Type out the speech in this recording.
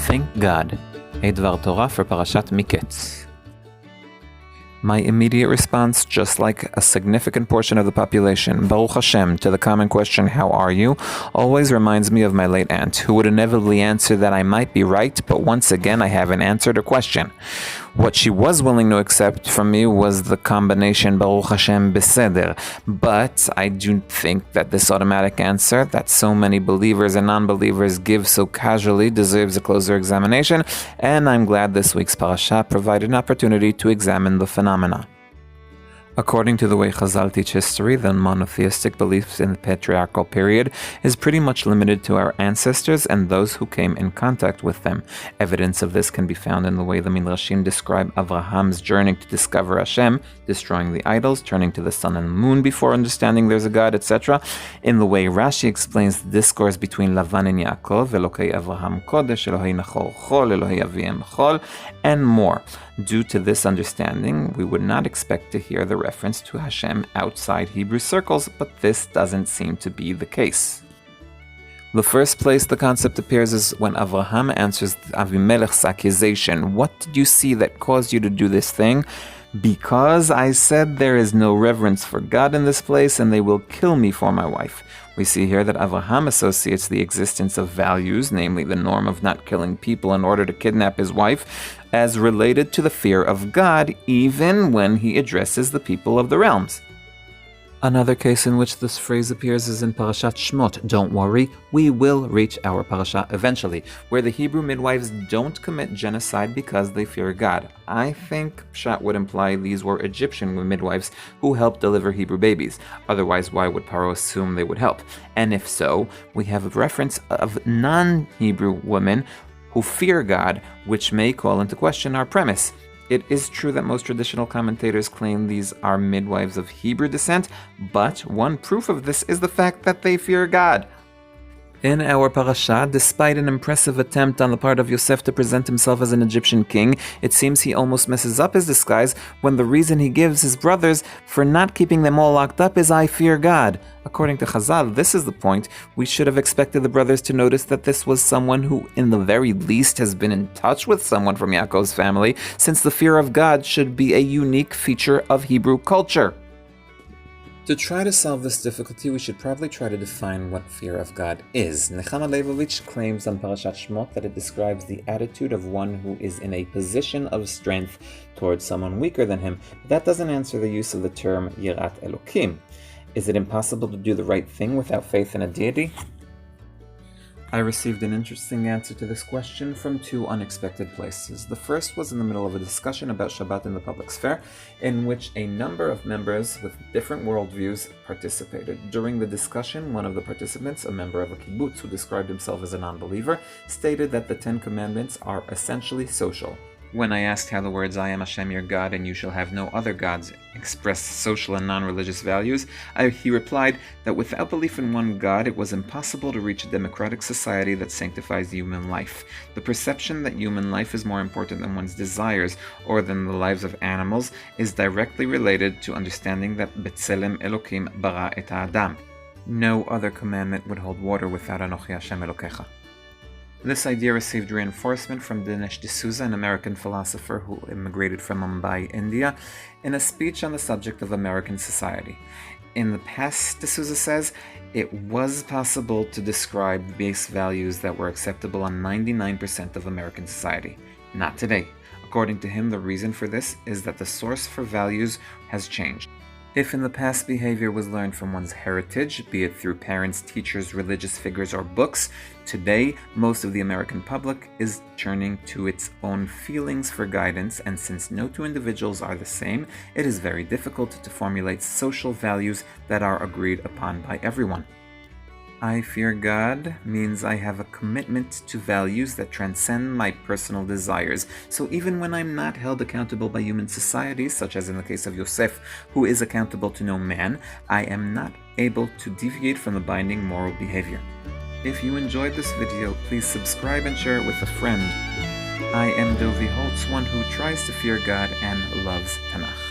Thank God, a Dvar Torah for Parashat Miketz. My immediate response, just like a significant portion of the population, Baruch Hashem, to the common question, how are you, always reminds me of my late aunt, who would inevitably answer that I might be right, but once again I haven't answered her question. What she was willing to accept from me was the combination Baruch Hashem, beseder, but I do think that this automatic answer that so many believers and non-believers give so casually deserves a closer examination, and I'm glad this week's Parasha provided an opportunity to examine the phenomena. According to the way Chazal teach history, the monotheistic beliefs in the patriarchal period is pretty much limited to our ancestors and those who came in contact with them. Evidence of this can be found in the way the Midrashim describe Avraham's journey to discover Hashem, destroying the idols, turning to the sun and moon before understanding there's a God, etc. In the way Rashi explains the discourse between Laban and Yaakov, Elki Avraham Kadesh, Elhi Nahor, Elhi Aviim, and more. Due to this understanding, we would not expect to hear the reference to Hashem outside Hebrew circles, but this doesn't seem to be the case. The first place the concept appears is when Avraham answers Avimelech's accusation. What did you see that caused you to do this thing? Because I said there is no reverence for God in this place, and they will kill me for my wife. We see here that Avraham associates the existence of values, namely the norm of not killing people in order to kidnap his wife, as related to the fear of God, even when he addresses the people of the realms. Another case in which this phrase appears is in Parashat Shmot. Don't worry, we will reach our Parasha eventually, where the Hebrew midwives don't commit genocide because they fear God. I think Pshat would imply these were Egyptian midwives who helped deliver Hebrew babies. Otherwise, why would Paro assume they would help? And if so, we have a reference of non-Hebrew women who fear God, which may call into question our premise. It is true that most traditional commentators claim these are midwives of Hebrew descent, but one proof of this is the fact that they fear God. In our parasha, despite an impressive attempt on the part of Yosef to present himself as an Egyptian king, it seems he almost messes up his disguise when the reason he gives his brothers for not keeping them all locked up is I fear God. According to Chazal, this is the point. We should have expected the brothers to notice that this was someone who, in the very least, has been in touch with someone from Yaakov's family, since the fear of God should be a unique feature of Hebrew culture. To try to solve this difficulty, we should probably try to define what fear of God is. Nechama Leibovich claims on Parashat Shmot that it describes the attitude of one who is in a position of strength towards someone weaker than him. But that doesn't answer the use of the term Yirat Elokim. Is it impossible to do the right thing without faith in a deity? I received an interesting answer to this question from two unexpected places. The first was in the middle of a discussion about Shabbat in the public sphere, in which a number of members with different worldviews participated. During the discussion, one of the participants, a member of a kibbutz who described himself as a non-believer, stated that the 10 Commandments are essentially social. When I asked how the words I am Hashem your God and you shall have no other gods express social and non-religious values, he replied that without belief in one God, it was impossible to reach a democratic society that sanctifies human life. The perception that human life is more important than one's desires or than the lives of animals is directly related to understanding that B'Tselem Elokim bara et ha'adam. No other commandment would hold water without Anochi Hashem Elokecha. This idea received reinforcement from Dinesh D'Souza, an American philosopher who immigrated from Mumbai, India, in a speech on the subject of American society. In the past, D'Souza says, it was possible to describe base values that were acceptable on 99% of American society. Not today. According to him, the reason for this is that the source for values has changed. If in the past behavior was learned from one's heritage, be it through parents, teachers, religious figures, or books, today most of the American public is turning to its own feelings for guidance, and since no two individuals are the same, it is very difficult to formulate social values that are agreed upon by everyone. I fear God means I have a commitment to values that transcend my personal desires. So even when I'm not held accountable by human society, such as in the case of Yosef, who is accountable to no man, I am not able to deviate from the binding moral behavior. If you enjoyed this video, please subscribe and share it with a friend. I am Dovi Holtz, one who tries to fear God and loves Tanakh.